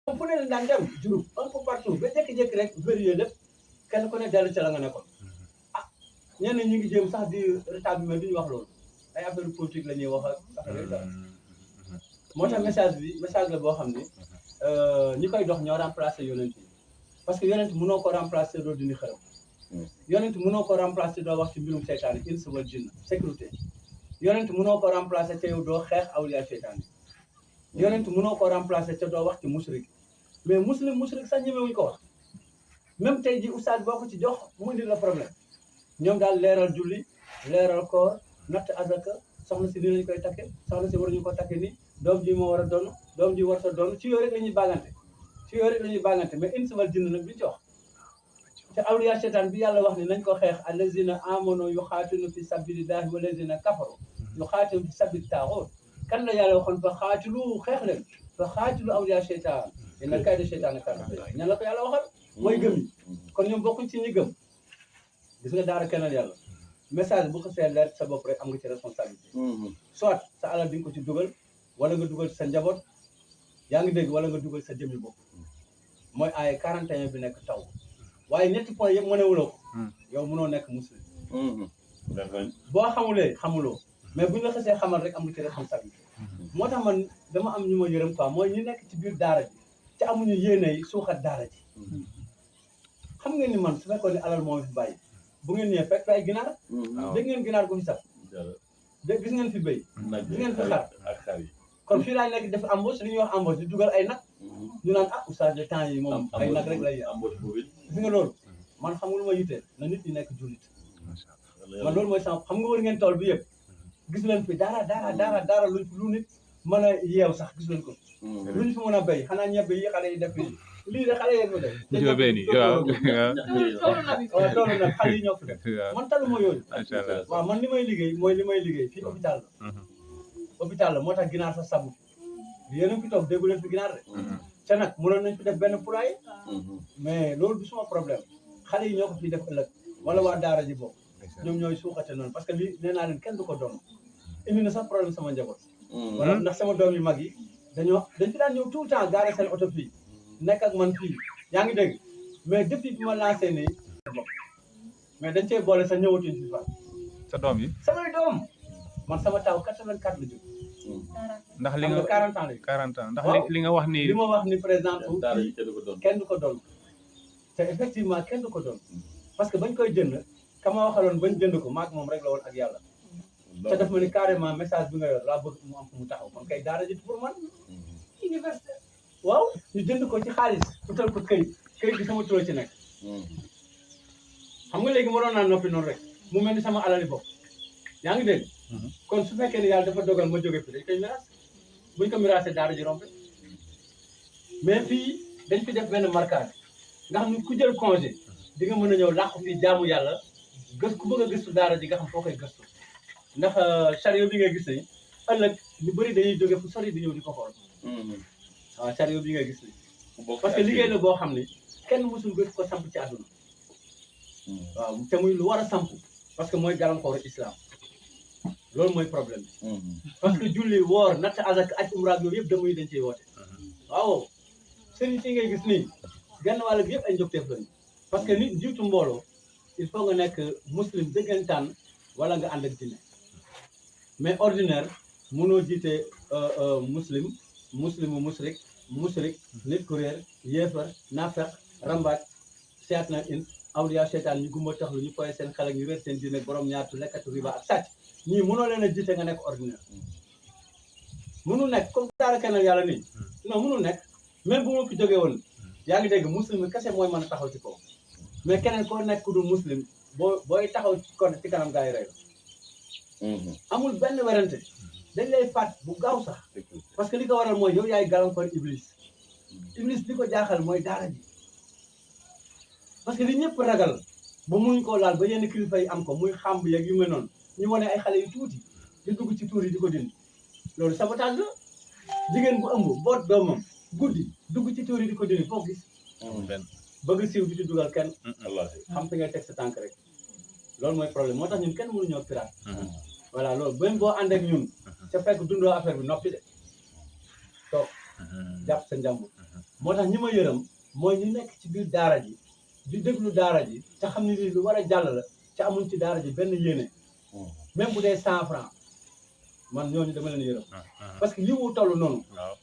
fu ne la daan dem Diouroup un peu partout ba jékki-jékki rek vérifier lépp kenn ku ne dellu ca la nga nekkoon ah ñenn ñu ngi jéem sax di rétablir mais duñu wax loolu ay affaire politique la ñuy wax ak affaire yooyu daal moo tax message la boo xam ne ñi koy dox ñoo remplacer yonent yi parce que yonent mënoo ko remplacer doo dindi xërëm yonent mënoo ko remplacer doo wax ci mbirum seytaane insa wal jinn sécurité yonent mënoo ko remplacer te yow doo xeex awliya seytaane yonent mënoo ko remplacer te doo wax ci musrik mais musrik sax ñemewuñu ko wax même tey ji oustaz boo ko ci jox mu indi la problème ñoom daal leeral julli leeral koor natt azaka soxna si nii lañu koy takke soxna si waruñu ko takke ni doom ji moo war a doon doom ji war sa doon ci yooyu rek la ñuy bàggante mais insa wal jinn nag duñu ci wax te awliya seytaan bi yàlla wax ni nañ ko xeex allazina amanu yuxaatilu fi sabilillahi wallazina kafaru yuxaatilu fi sabili taaxoot kan la yàlla waxoon fa xaatilu xeex leen fa xaatilu awliya seytaan inna kayda seytaan kaana da'ifa ñan la ko yàlla waxal mooy gëm yi kon ñoom bokkuñ ci ñi gëm gis nga daara keneen yàlla message bu ko see leer sa bopp rek am nga ci responsabilité soit sa alal di nga ko ci dugal wala nga dugal ci sa njaboot yaa ngi dégg wala nga dugal sa jëmmi bopp mooy ay 41 bi nekk taw waaye ñetti point yëpp mënewuloo ko yow mënoo nekk muslim boo xamulee xamuloo mais buñ la xasee xamal rek am nga ci responsabilité moo tax man dama am ñu ma yërëm quoi mooy ñu nekk ci biir daara ji te amuñu yéene yi suuxat daara ji xam ngeen ni man su fekkoon ne alal moo fi bàyyi bu ngeen ñëwee fekk ay ginaar dégg ngeen ginaar gu fi sax dégg gis ngeen fi béy gis ngeen fi xar kon fii laay nekk def embauche li ñuy wax embauche di dugal ay nag ñu naan ah oustaz de temps yi moom ay nag rek lay gis nga loolu man xam nga lu ma yitteel na nit ñi nekk jullit man loolu mooy sama xam nga war ngeen tool bi yëpp gis leen fi dara luñ fi lu nit mën a yeew sax gis leen ko luñ fi mën a béy xanaa ñebe yi xale yi def fii lii de xale yi ko def toolu nag xale yi ñoo ko def man taluma yooyu waaw man li may liggéey mooy li may liggéey fii hôpital la moo tax ginaar sax sabu fi yéen a fi toog déggu leen fi ginaar de te nag mënoon nañ fi def benn poulailler mais loolu du suma problème xale yi ñoo ko fi def ëllëg wala waa daara ji boobu ñoom ñooy suuxate noonu parce que lii nee naa leen kenn du ko doon indi na sax problème sama njaboot wala ndax sama doom yu mag yi dañ fi daan ñëw tout le temps gaare seen oto fii nekk ak man fii yaa ngi dégg mais depuis bi ma lancé nii mais dañ cee boole sax ñëwatuñ fi fa sa doom yi samay doom man sama taw 84 la jóg ndax li nga 40 ans la 40 ans ndax li nga wax ni li ma wax ni par exemple kenn du ko doon te effectivement kenn du ko doon parce que bañ koy jënd ka ma waxaloon bañ jënd ko maag moom rek la woon ak yàlla te daf ma ni carrément message bi nga yor laa bëgg mu am fu mu taxaw kon kay daara ji pour man université waaw ñu jënd ko ci xaalis utal ko këyit bi sama turó ci nekk xam nga léegi ma doon naan noppi noonu rek mu mel ni sama alali bopp yaa ngi dégg kon su fekkee ne yàlla dafa dogal ma jóge fi dañ koy miraas buñ ko miraasee daara ji rompe mais fii dañ fi def benn marquage nga xam ni ku jël congé di nga mën a ñëw làqu fii jaamu yàlla ku bëgg a gëstu daara ji nga xam foo koy gëstu ndax chariot bi ngay gis ni ëllëg ñu bëri dañuy jóge fu sori di ñëw di ko xool waaw chariot bi ngay gis ni parce que liggéey la boo xam ni kenn mësul gën ko samp ci àdduna waaw te muy lu war a samp parce que mooy gàllankooru islam loolu mooy problème bi parce que julli woor natt azak aj umra yooyu yëpp damuy dañ ciy woote waaw sëriñ si ngay gis nii genn wàll gi yëpp ay njokteef lañu parce que nit jiitu mbooloo il faut nga nekk muslim dëggantaan wala nga ànd ak diine mais ordinaire mënoo jiite muslimu musrik nit ku réer yéefar naafeq rambaaj seet na in awliya seytaan ñu gumba tax lu ñu foye seen xel ak ñu réer seen diine borom ñaatu lekkatu riba ak sàcc ñii mënoo leen a jiite nga nekk ordinaire mënul nekk comme daara keneen yàlla nii non mënul nekk même bu ma fi jógee woon yaa ngi dégg muslim kese mooy mën a taxaw ci kaw mais keneen koo nekk ku dul muslim booy taxaw ci kanam gaa yi rey la amul benn werante dañ lay faat bu gaaw sax parce que li ko waral mooy yow yaay gàllankoor iblis li ko jaaxal mooy daara ji parce que li ñëpp ragal ba muñ koo laal ba yenn kilifa yi am ko muy xàmb yeeg yu mel noonu ñu wane ay xale yu tuuti di dugg ci tuur yi di ko dindi loolu sabotage la jigéen bu ëmb boot doomam guddi dugg ci tuur yi di ko dindi foo gis bëgg siiw di ci dugal kenn xam fi ngay teg sa tànk rek loolu mooy problème moo tax ñun kenn mënuñoo pirate voilà loolu même boo ànd ak ñun ca fekk dundoo affaire bi noppi de toog jàpp sa njàmbur moo tax ñi ma yërëm mooy ñu nekk ci biir daara ji di déglu daara ji te xam ne lii lu war a jàll la te amuñ ci daara ji benn yéene même bu dee 100 francs man ñooñu dama leen yërëm parce que yi wu toll noonu waaw